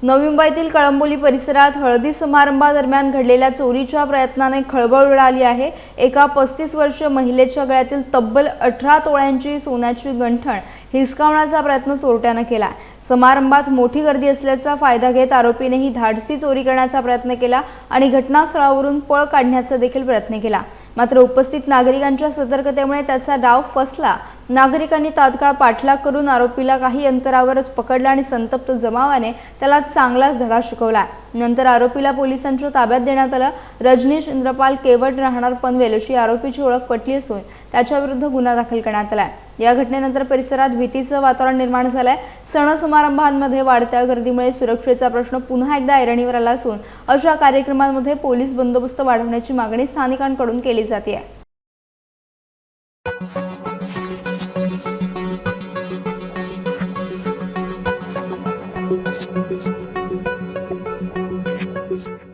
नवी मुंबईतील कळंबोली परिसरात हळदी समारंभादरम्यान घडलेल्या चोरीच्या प्रयत्नाने खळबळ उडाली आहे। एका 35 वर्षीय महिलेच्या गळ्यातील तब्बल 18 तोळ्यांची सोन्याची गंठण हिसकावण्याचा प्रयत्न चोरट्याने केला। समारंभात मोठी गर्दी असल्याचा फायदा घेत आरोपीने ही धाडसी चोरी करण्याचा प्रयत्न केला आणि घटनास्थळावरून पळ काढण्याचा देखील प्रयत्न केला। मात्र उपस्थित नागरिकांच्या सतर्कतेमुळे त्याचा डाव फसला। नागरिकांनी तात्काळ पाठलाग करून आरोपीला काही अंतरावरच पकडला आणि संतप्त जमावाने त्याला चांगलाच धडा शिकवला। नंतर आरोपीला पोलिसांच्या ताब्यात देण्यात आलं। रजनीश इंद्रपाल केवट राहणार पनवेल अशी आरोपीची ओळख पटली असून त्याच्याविरुद्ध गुन्हा दाखल करण्यात आला। या घटनेनंतर परिसरात भीतीचं वातावरण निर्माण झालंय। सण समारंभांमध्ये वाढत्या गर्दीमुळे सुरक्षेचा प्रश्न पुन्हा एकदा ऐरणीवर आला असून अशा कार्यक्रमांमध्ये पोलीस बंदोबस्त वाढवण्याची मागणी स्थानिकांकडून केली जाते आहे। Thank you.